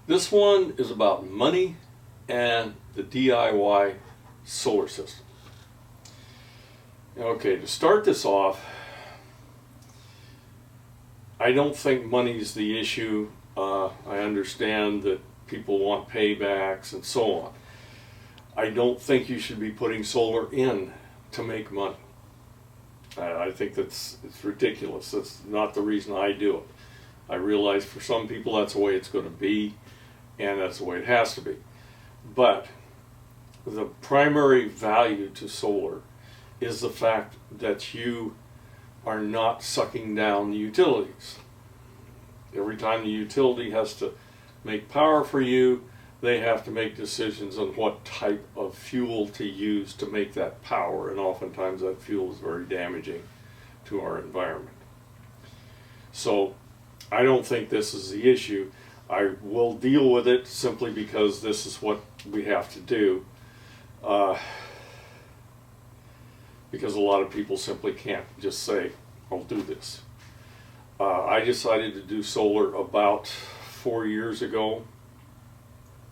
This one is about money and the DIY solar system. Okay, to start this off, I don't think money's the issue. I understand that people want paybacks and so on. I don't think you should be putting solar in to make money. I think it's ridiculous. That's not the reason I do it. I realize for some people that's the way it's going to be, and that's the way it has to be. But the primary value to solar is the fact that you are not sucking down the utilities. Every time the utility has to make power for you, they have to make decisions on what type of fuel to use to make that power, and oftentimes that fuel is very damaging to our environment. So I don't think this is the issue. I will deal with it simply because this is what we have to do, because a lot of people simply can't just say, I'll do this. I decided to do solar about 4 years ago.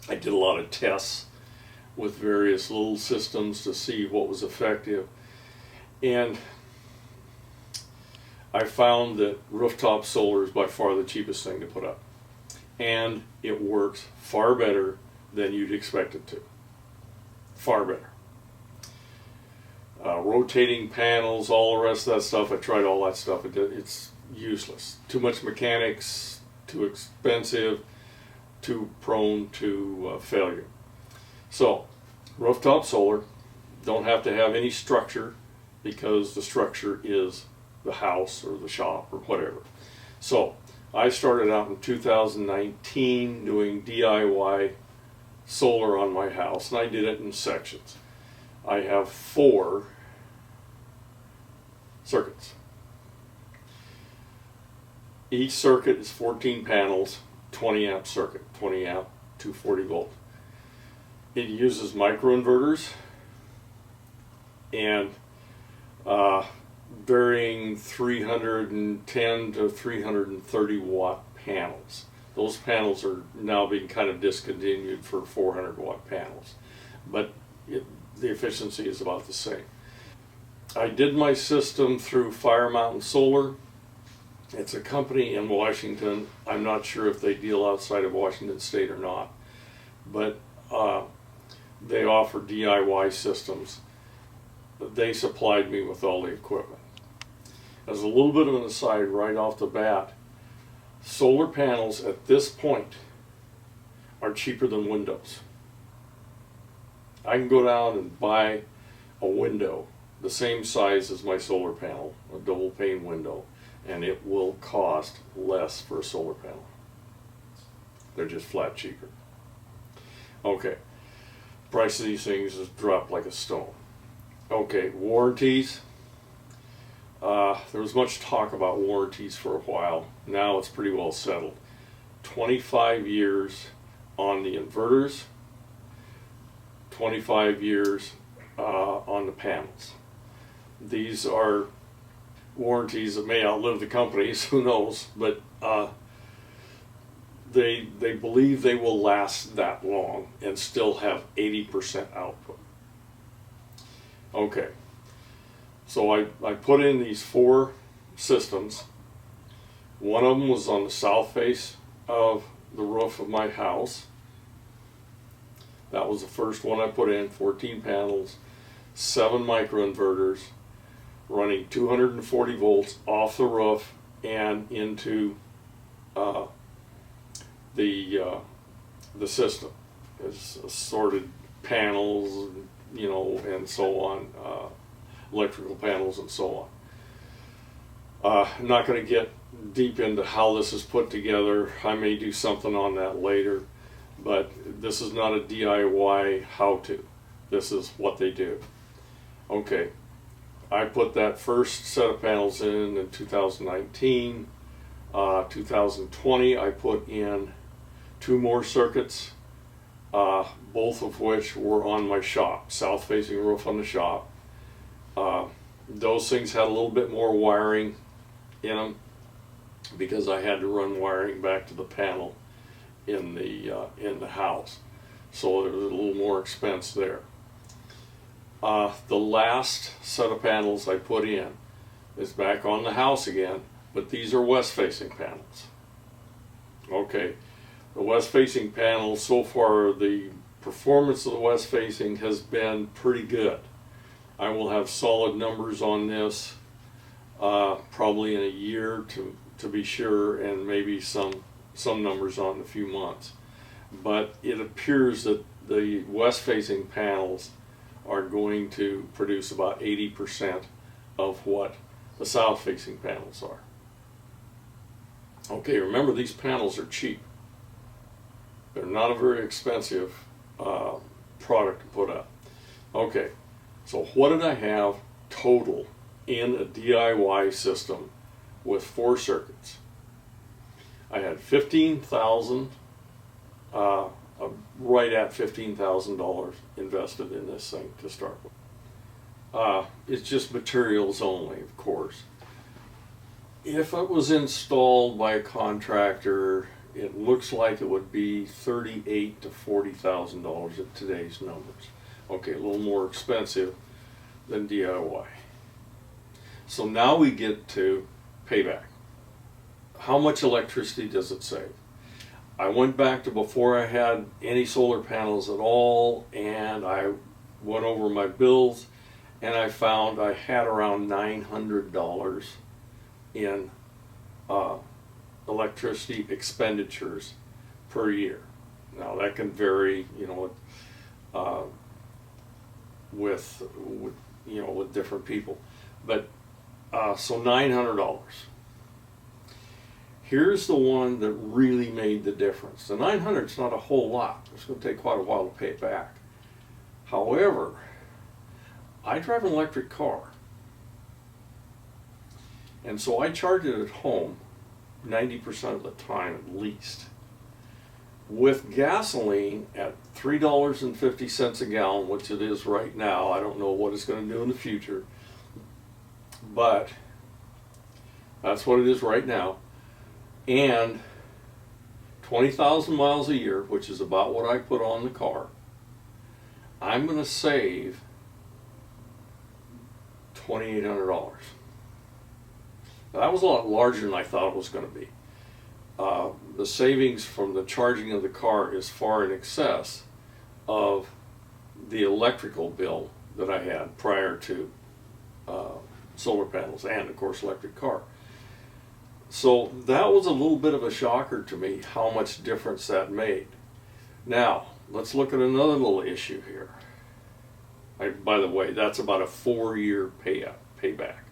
I did a lot of tests with various little systems to see what was effective, and I found that rooftop solar is by far the cheapest thing to put up, and it works far better than you'd expect it to. Far better. Rotating panels, all the rest of that stuff, I tried all that stuff. It's useless. Too much mechanics, too expensive, too prone to failure. So, rooftop solar, don't have to have any structure, because the structure is the house or the shop or whatever. So, I started out in 2019 doing DIY solar on my house, and I did it in sections. I have 4 circuits. Each circuit is 14 panels, 20 amp circuit, 20 amp, 240 volt. It uses microinverters and varying 310 to 330 watt panels. Those panels are now being kind of discontinued for 400 watt panels, but the efficiency is about the same. I did my system through Fire Mountain Solar. It's a company in Washington. I'm not sure if they deal outside of Washington State or not, but they offer DIY systems. They supplied me with all the equipment. As a little bit of an aside right off the bat, solar panels at this point are cheaper than windows. I can go down and buy a window the same size as my solar panel, a double pane window, and it will cost less for a solar panel. They're just flat cheaper. Okay, price of these things has dropped like a stone. Okay, warranties. There was much talk about warranties for a while. Now it's pretty well settled. 25 years on the inverters, 25 years on the panels. These are warranties that may outlive the companies, who knows, but they believe they will last that long and still have 80% output. Okay, so I put in these 4 systems. One of them was on the south face of the roof of my house. That was the first one I put in, 14 panels, 7 microinverters, running 240 volts off the roof and into the system. It's assorted panels, you know, and so on, electrical panels and so on. I'm not going to get deep into how this is put together. I may do something on that later, but this is not a DIY how-to. This is what they do. Okay, I put that first set of panels in 2019. 2020 I put in 2 more circuits, both of which were on my shop, south-facing roof on the shop. Those things had a little bit more wiring in them because I had to run wiring back to the panel in the house. So there's a little more expense there. The last set of panels I put in is back on the house again, but these are west-facing panels. Okay, the west-facing panels, so far the performance of the west-facing has been pretty good. I will have solid numbers on this probably in a year to be sure, and maybe some numbers on in a few months. But it appears that the west-facing panels are going to produce about 80% of what the south-facing panels are. Okay, remember, these panels are cheap. They're not a very expensive product to put up. Okay, so what did I have total in a DIY system with 4 circuits? I had $15,000, right at $15,000 invested in this thing to start with. It's just materials only, of course. If it was installed by a contractor, it looks like it would be $38,000 to $40,000 at today's numbers. Okay, a little more expensive than DIY. So now we get to payback. How much electricity does it save? I went back to before I had any solar panels at all, and I went over my bills, and I found I had around $900 in electricity expenditures per year. Now that can vary, with different people, but so $900. Here's the one that really made the difference. The 900 is not a whole lot. It's going to take quite a while to pay it back. However, I drive an electric car, and so I charge it at home 90% of the time at least. With gasoline at $3.50 a gallon, which it is right now, I don't know what it's going to do in the future, but that's what it is right now. And 20,000 miles a year, which is about what I put on the car, I'm going to save $2,800. Now, that was a lot larger than I thought it was going to be. The savings from the charging of the car is far in excess of the electrical bill that I had prior to solar panels and, of course, electric car. So that was a little bit of a shocker to me, how much difference that made. Now, let's look at another little issue here. By the way, that's about a 4-year payback.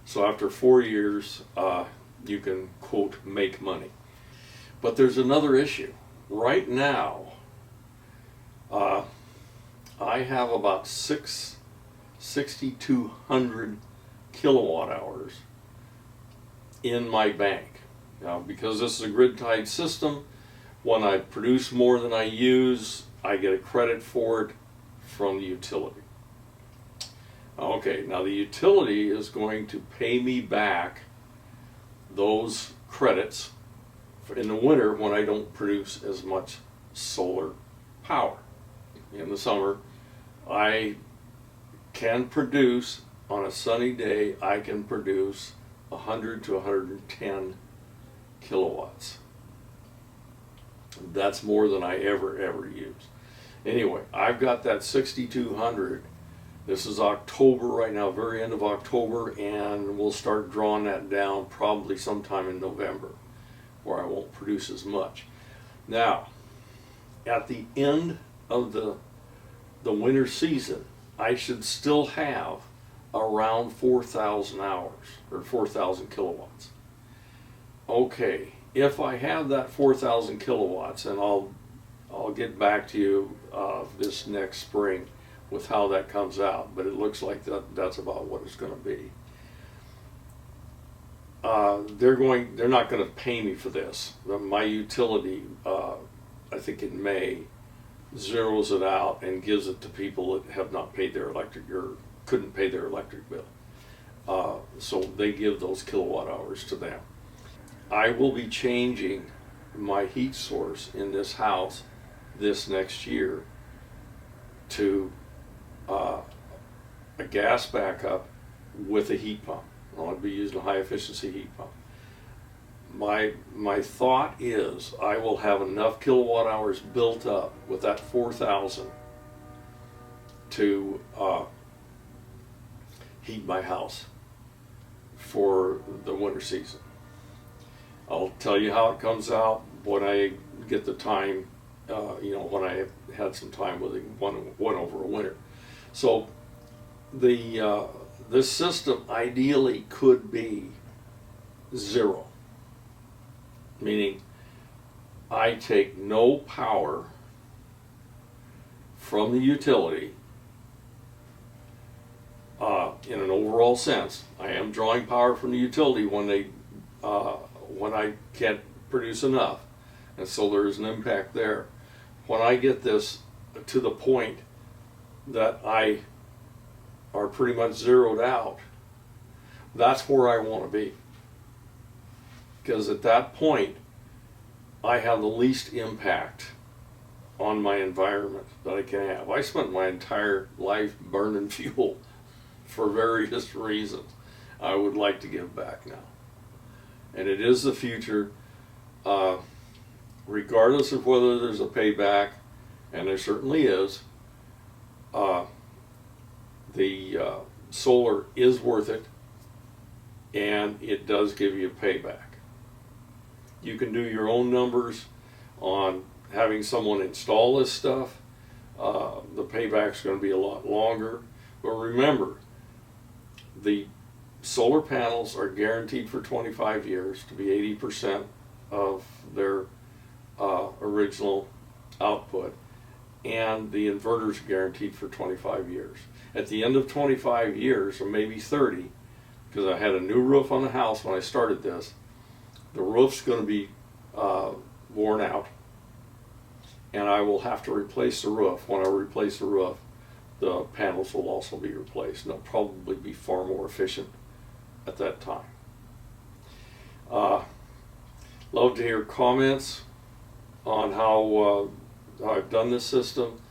So after 4 years, you can, quote, make money. But there's another issue. Right now, I have about 6,200 kilowatt hours in my bank. Now, because this is a grid-tied system, when I produce more than I use, I get a credit for it from the utility. Okay, now the utility is going to pay me back those credits in the winter when I don't produce as much solar power. In the summer, I can produce, on a sunny day, I can produce 100 to 110 kilowatts. That's more than I ever use. Anyway, I've got that 6,200. This is October right now, very end of October, and we'll start drawing that down probably sometime in November, where I won't produce as much. Now, at the end of the winter season, I should still have around 4,000 hours, or 4,000 kilowatts. Okay, if I have that 4,000 kilowatts, and I'll get back to you this next spring with how that comes out, but it looks like that's about what it's going to be. They're not going to pay me for this. My utility, I think in May, zeroes it out and gives it to people that have not paid their electric, or couldn't pay their electric bill. So they give those kilowatt hours to them. I will be changing my heat source in this house this next year to a gas backup with a heat pump. I'll be using a high efficiency heat pump. My thought is I will have enough kilowatt hours built up with that 4,000 to heat my house for the winter season. I'll tell you how it comes out when I get the time, when I had some time with it, one over a winter. So this system ideally could be zero, meaning I take no power from the utility. In an overall sense, I am drawing power from the utility when I can't produce enough, and so there is an impact there. When I get this to the point that I are pretty much zeroed out, that's where I want to be, because at that point I have the least impact on my environment that I can have. I spent my entire life burning fuel for various reasons. I would like to give back now, and it is the future, regardless of whether there's a payback, and there certainly is. The solar is worth it, and it does give you a payback. You can do your own numbers on having someone install this stuff. The payback's going to be a lot longer, but remember, the solar panels are guaranteed for 25 years to be 80% of their original output, and the inverters are guaranteed for 25 years. At the end of 25 years, or maybe 30, because I had a new roof on the house when I started this, the roof's going to be worn out, and I will have to replace the roof. When I replace the roof, the panels will also be replaced, and they'll probably be far more efficient at that time. Love to hear comments on how I've done this system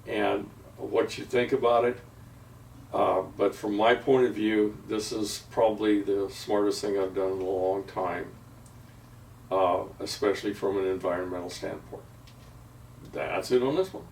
and what you think about it. But from my point of view, this is probably the smartest thing I've done in a long time, especially from an environmental standpoint. That's it on this one.